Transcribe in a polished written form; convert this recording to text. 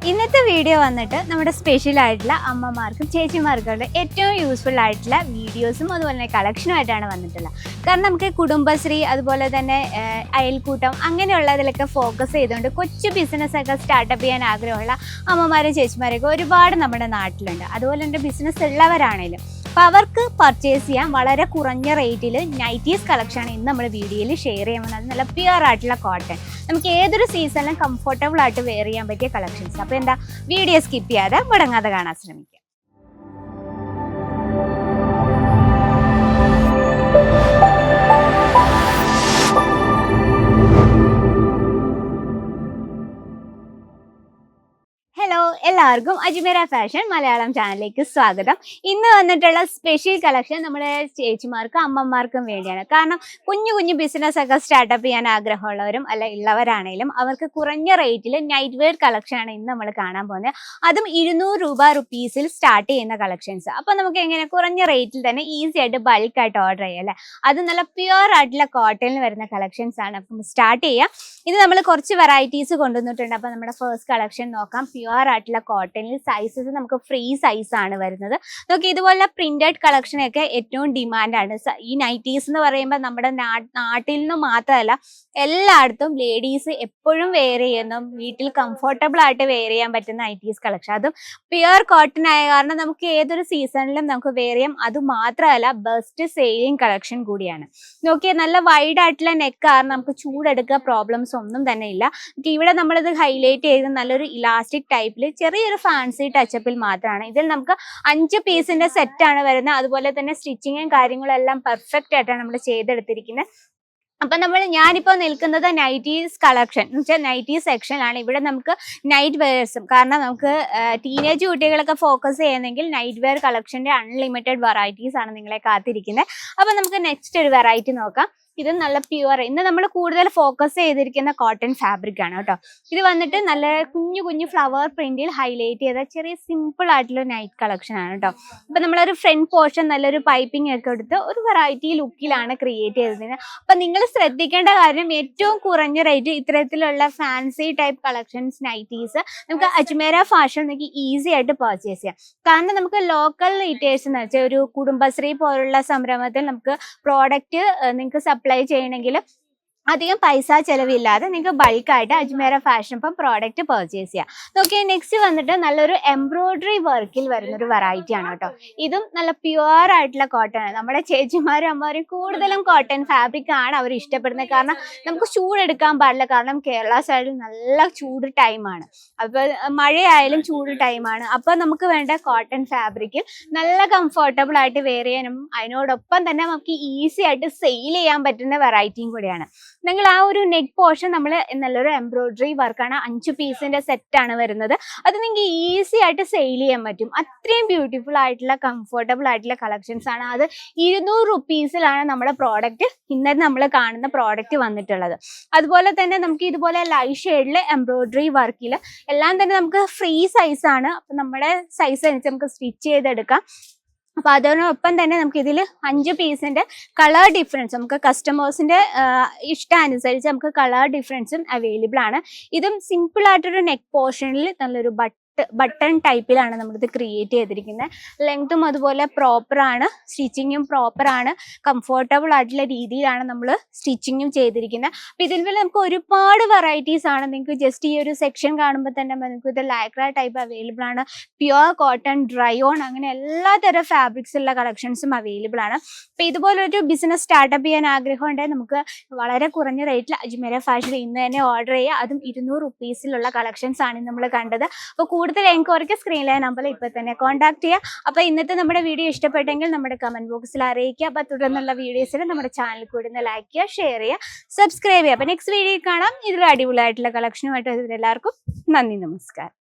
ഇന്നത്തെ വീഡിയോ വന്നിട്ട് നമ്മുടെ സ്പെഷ്യൽ ആയിട്ടുള്ള അമ്മമാർക്കും ചേച്ചിമാർക്കും ഏറ്റവും യൂസ്ഫുൾ ആയിട്ടുള്ള വീഡിയോസും അതുപോലെ തന്നെ കളക്ഷനുമായിട്ടാണ് വന്നിട്ടുള്ളത്. കാരണം നമുക്ക് കുടുംബശ്രീ അതുപോലെ തന്നെ അയൽക്കൂട്ടം അങ്ങനെയുള്ളതിലൊക്കെ ഫോക്കസ് ചെയ്തുകൊണ്ട് കൊച്ചു ബിസിനസ്സൊക്കെ സ്റ്റാർട്ടപ്പ് ചെയ്യാൻ ആഗ്രഹമുള്ള അമ്മമാരും ചേച്ചിമാരൊക്കെ ഒരുപാട് നമ്മുടെ നാട്ടിലുണ്ട്. അതുപോലെ തന്നെ ബിസിനസ് ഉള്ളവരാണേലും അപ്പോൾ അവർക്ക് പർച്ചേസ് ചെയ്യാൻ വളരെ കുറഞ്ഞ റേറ്റിൽ നൈറ്റീസ് കളക്ഷനാണ് ഇന്ന് നമ്മൾ വീഡിയോയിൽ ഷെയർ ചെയ്യുന്നത്. അത് നല്ല പ്യുവർ ആയിട്ടുള്ള കോട്ടൺ, നമുക്ക് ഏതൊരു സീസണിലും കംഫർട്ടബിൾ ആയിട്ട് വെയർ ചെയ്യാൻ പറ്റിയ കളക്ഷൻസ്. അപ്പോൾ എന്താ, വീഡിയോ സ്കിപ്പ് ചെയ്യാതെ മുടങ്ങാതെ കാണാൻ ശ്രമിക്കുക. ഹലോ, എല്ലാവർക്കും അജ്മീര ഫാഷൻ മലയാളം ചാനലിലേക്ക് സ്വാഗതം. ഇന്ന് വന്നിട്ടുള്ള സ്പെഷ്യൽ കളക്ഷൻ നമ്മുടെ ചേച്ചിമാർക്കും അമ്മമാർക്കും വേണ്ടിയാണ്. കാരണം കുഞ്ഞു കുഞ്ഞു ബിസിനസ്സൊക്കെ സ്റ്റാർട്ടപ്പ് ചെയ്യാൻ ആഗ്രഹമുള്ളവരും ഉള്ളവരാണെങ്കിലും അവർക്ക് കുറഞ്ഞ റേറ്റിൽ നൈറ്റ് വെയർ കളക്ഷനാണ് ഇന്ന് നമ്മൾ കാണാൻ പോകുന്നത്. അതും 200 രൂപ സ്റ്റാർട്ട് ചെയ്യുന്ന കളക്ഷൻസ്. അപ്പോൾ നമുക്ക് എങ്ങനെ കുറഞ്ഞ റേറ്റിൽ തന്നെ ഈസി ആയിട്ട് ബൾക്കായിട്ട് ഓർഡർ ചെയ്യാം അല്ലേ. അത് നല്ല പ്യുവർ ആയിട്ടുള്ള കോട്ടണിൽ വരുന്ന കളക്ഷൻസ് ആണ്. അപ്പം സ്റ്റാർട്ട് ചെയ്യാം. ഇത് നമ്മൾ കുറച്ച് വെറൈറ്റീസ് കൊണ്ടുവന്നിട്ടുണ്ട്. അപ്പോൾ നമ്മുടെ ഫസ്റ്റ് കളക്ഷൻ നോക്കാം. പ്യുവർ ആയിട്ടുള്ള കോട്ടണിൽ സൈസസ് നമുക്ക് ഫ്രീ സൈസ് ആണ് വരുന്നത്. നോക്കി, ഇതുപോലുള്ള പ്രിന്റഡ് കളക്ഷനൊക്കെ ഏറ്റവും ഡിമാൻഡാണ്. ഈ നൈറ്റീസ് എന്ന് പറയുമ്പോൾ നമ്മുടെ നാട്ടിൽ നിന്ന് മാത്രമല്ല എല്ലായിടത്തും ലേഡീസ് എപ്പോഴും വെയർ ചെയ്യുന്ന, വീട്ടിൽ കംഫർട്ടബിൾ ആയിട്ട് വെയർ ചെയ്യാൻ പറ്റുന്ന നൈറ്റീസ് കളക്ഷൻ. അതും പ്യുവർ കോട്ടൺ ആയ കാരണം നമുക്ക് ഏതൊരു സീസണിലും നമുക്ക് വെയർ ചെയ്യാം. അത് മാത്രമല്ല ബെസ്റ്റ് സെയിലിംഗ് കളക്ഷൻ കൂടിയാണ്. നോക്കിയാൽ നല്ല വൈഡ് ആയിട്ടുള്ള നെക്ക് കാരണം നമുക്ക് ചൂടെടുക്കുക പ്രോബ്ലംസ് ഒന്നും തന്നെ ഇല്ല. ഇവിടെ നമ്മളിത് ഹൈലൈറ്റ് ചെയ്ത് നല്ലൊരു ഇലാസ്റ്റിക് ടൈപ്പിൽ ചെറിയൊരു ഫാൻസി ടച്ചപ്പിൽ മാത്രമാണ്. ഇതിൽ നമുക്ക് 5 പീസിന്റെ സെറ്റാണ് വരുന്നത്. അതുപോലെ തന്നെ സ്റ്റിച്ചിങ്ങും കാര്യങ്ങളും എല്ലാം പെർഫെക്റ്റ് ആയിട്ടാണ് നമ്മൾ ചെയ്തെടുത്തിരിക്കുന്നത്. അപ്പൊ ഞാനിപ്പോൾ നിൽക്കുന്നത് നൈറ്റീസ് കളക്ഷൻ എന്ന് വെച്ചാൽ നൈറ്റീസ് സെക്ഷനിലാണ്. ഇവിടെ നമുക്ക് നൈറ്റ് വെയർസും, കാരണം നമുക്ക് ടീനേജ് കുട്ടികളൊക്കെ ഫോക്കസ് ചെയ്യുന്നെങ്കിൽ നൈറ്റ് വെയർ കളക്ഷന്റെ അൺലിമിറ്റഡ് വെറൈറ്റീസ് ആണ് നിങ്ങളെ കാത്തിരിക്കുന്നത്. അപ്പൊ നമുക്ക് നെക്സ്റ്റ് ഒരു വെറൈറ്റി നോക്കാം. ഇത് നല്ല പ്യുവർ, ഇന്ന് നമ്മൾ കൂടുതൽ ഫോക്കസ് ചെയ്തിരിക്കുന്ന കോട്ടൺ ഫാബ്രിക് ആണ് കേട്ടോ. ഇത് വന്നിട്ട് നല്ല കുഞ്ഞു കുഞ്ഞു ഫ്ലവർ പ്രിന്റിൽ ഹൈലൈറ്റ് ചെയ്ത ചെറിയ സിമ്പിൾ ആയിട്ടുള്ള നൈറ്റ് കളക്ഷൻ ആണ് കേട്ടോ. അപ്പൊ നമ്മളൊരു ഫ്രണ്ട് പോർഷൻ നല്ലൊരു പൈപ്പിംഗ് ഒക്കെ എടുത്ത് ഒരു വെറൈറ്റി ലുക്കിലാണ് ക്രിയേറ്റ് ചെയ്തത്. അപ്പൊ നിങ്ങൾ ശ്രദ്ധിക്കേണ്ട കാര്യം, ഏറ്റവും കുറഞ്ഞ റേറ്റ് ഇത്തരത്തിലുള്ള ഫാൻസി ടൈപ്പ് കളക്ഷൻസ് നൈറ്റീസ് നമുക്ക് അജ്മീര ഫാഷൻ നിങ്ങൾക്ക് ഈസി ആയിട്ട് പർച്ചേസ് ചെയ്യാം. കാരണം നമുക്ക് ലോക്കൽ റീറ്റെയിൽസ് എന്ന് വെച്ചാൽ ഒരു കുടുംബശ്രീ പോലുള്ള സംരംഭത്തിൽ നമുക്ക് പ്രോഡക്റ്റ് നിങ്ങൾക്ക് സപ്ലൈ ചെയ്യണമെങ്കിൽ അധികം പൈസ ചെലവില്ലാതെ നിങ്ങൾക്ക് ബൾക്കായിട്ട് അജ്മീര ഫാഷൻ ഇപ്പം പ്രോഡക്റ്റ് പർച്ചേസ് ചെയ്യാം. നോക്കിയാൽ നെക്സ്റ്റ് വന്നിട്ട് നല്ലൊരു എംബ്രോയിഡറി വർക്കിൽ വരുന്നൊരു വെറൈറ്റി ആണ് കേട്ടോ. ഇതും നല്ല പ്യുവർ ആയിട്ടുള്ള കോട്ടൺ ആണ്. നമ്മുടെ ചേച്ചിമാരും അമ്മമാരും കൂടുതലും കോട്ടൺ ഫാബ്രിക് ആണ് അവർ ഇഷ്ടപ്പെടുന്നത്. കാരണം നമുക്ക് ചൂടെടുക്കാൻ പാടില്ല. കാരണം കേരള സൈഡിൽ നല്ല ചൂട് ടൈമാണ്. അപ്പോൾ മഴയായാലും ചൂട് ടൈമാണ്. അപ്പോൾ നമുക്ക് വേണ്ട കോട്ടൺ ഫാബ്രിക്കിൽ നല്ല കംഫർട്ടബിൾ ആയിട്ട് വെയർ ചെയ്യാനും അതിനോടൊപ്പം തന്നെ നമുക്ക് ഈസി ആയിട്ട് സെയിൽ ചെയ്യാൻ പറ്റുന്ന വെറൈറ്റിയും കൂടിയാണ്. നിങ്ങൾ ആ ഒരു നെക്ക് പോർഷൻ നമ്മൾ നല്ലൊരു എംബ്രോയിഡറി വർക്കാണ്, 5 പീസിന്റെ സെറ്റാണ് വരുന്നത്. അത് നിങ്ങൾക്ക് ഈസി ആയിട്ട് സെയിൽ ചെയ്യാൻ പറ്റും. അത്രയും ബ്യൂട്ടിഫുൾ ആയിട്ടുള്ള കംഫർട്ടബിൾ ആയിട്ടുള്ള കളക്ഷൻസ് ആണ്. അത് 200 റുപ്പീസിലാണ് നമ്മുടെ പ്രോഡക്റ്റ്, ഇന്നത്തെ നമ്മൾ കാണുന്ന പ്രോഡക്റ്റ് വന്നിട്ടുള്ളത്. അതുപോലെ തന്നെ നമുക്ക് ഇതുപോലെ ലൈറ്റ് ഷെയ്ഡിൽ എംബ്രോയിഡറി വർക്കിൽ എല്ലാം തന്നെ നമുക്ക് ഫ്രീ സൈസ് ആണ്. അപ്പൊ നമ്മുടെ സൈസ് അനുസരിച്ച് നമുക്ക് സ്റ്റിച്ച് ചെയ്തെടുക്കാം. അപ്പോൾ അതിനൊപ്പം തന്നെ നമുക്ക് ഇതിൽ 5 പീസിന്റെ കളർ ഡിഫറൻസ്, നമുക്ക് കസ്റ്റമേഴ്സിന്റെ ഇഷ്ടാനുസരിച്ച് നമുക്ക് കളർ ഡിഫറൻസും അവൈലബിൾ ആണ്. ഇതും സിമ്പിൾ ആയിട്ടൊരു നെക്ക് പോർഷനിൽ നല്ലൊരു ബട്ടൺ ടൈപ്പിലാണ് നമ്മളിത് ക്രിയേറ്റ് ചെയ്തിരിക്കുന്നത്. ലെങ്ത്തും അതുപോലെ പ്രോപ്പറാണ്, സ്റ്റിച്ചിങ്ങും പ്രോപ്പറാണ്, കംഫർട്ടബിൾ ആയിട്ടുള്ള രീതിയിലാണ് നമ്മൾ സ്റ്റിച്ചിങ്ങും ചെയ്തിരിക്കുന്നത്. അപ്പം ഇതിൽ നമുക്ക് ഒരുപാട് വെറൈറ്റീസ് ആണ്. നിങ്ങൾക്ക് ജസ്റ്റ് ഈ ഒരു സെക്ഷൻ കാണുമ്പോൾ തന്നെ നിങ്ങൾക്ക് ഇത് ലൈക്ര ടൈപ്പ് അവൈലബിൾ ആണ്, പ്യുവർ കോട്ടൺ, ഡ്രൈ ഓൺ, അങ്ങനെ എല്ലാ തരം ഫാബ്രിക്സ് ഉള്ള കളക്ഷൻസും അവൈലബിൾ ആണ്. അപ്പം ഇതുപോലൊരു ബിസിനസ് സ്റ്റാർട്ടപ്പ് ചെയ്യാൻ ആഗ്രഹമുണ്ടെങ്കിൽ നമുക്ക് വളരെ കുറഞ്ഞ റേറ്റിൽ അജ്മീര ഫാഷൻ ഇന്ന് തന്നെ ഓർഡർ ചെയ്യുക. അതും 200 റുപ്പീസിലുള്ള കളക്ഷൻസ് ആണ് നമ്മൾ കണ്ടത്. അപ്പോൾ കൂടുതൽ എൻക്വയറിക്ക് സ്ക്രീനിലെ നമ്പറിൽ ഇപ്പോൾ തന്നെ കോൺടാക്ട് ചെയ്യുക. അപ്പോൾ ഇന്നത്തെ നമ്മുടെ വീഡിയോ ഇഷ്ടപ്പെട്ടെങ്കിൽ നമ്മുടെ കമന്റ് ബോക്സിൽ അറിയിക്കുക. അപ്പോൾ തുടർന്നുള്ള വീഡിയോസിൽ നമ്മുടെ ചാനൽ കൂടുതൽ ലൈക്ക് ചെയ്യുക, ഷെയർ ചെയ്യുക, സബ്സ്ക്രൈബ് ചെയ്യുക. അപ്പോൾ നെക്സ്റ്റ് വീഡിയോ കാണാം. ഇതിൽ അടിപൊളിയായിട്ടുള്ള കളക്ഷനുമായിട്ട് എല്ലാവർക്കും നന്ദി, നമസ്കാരം.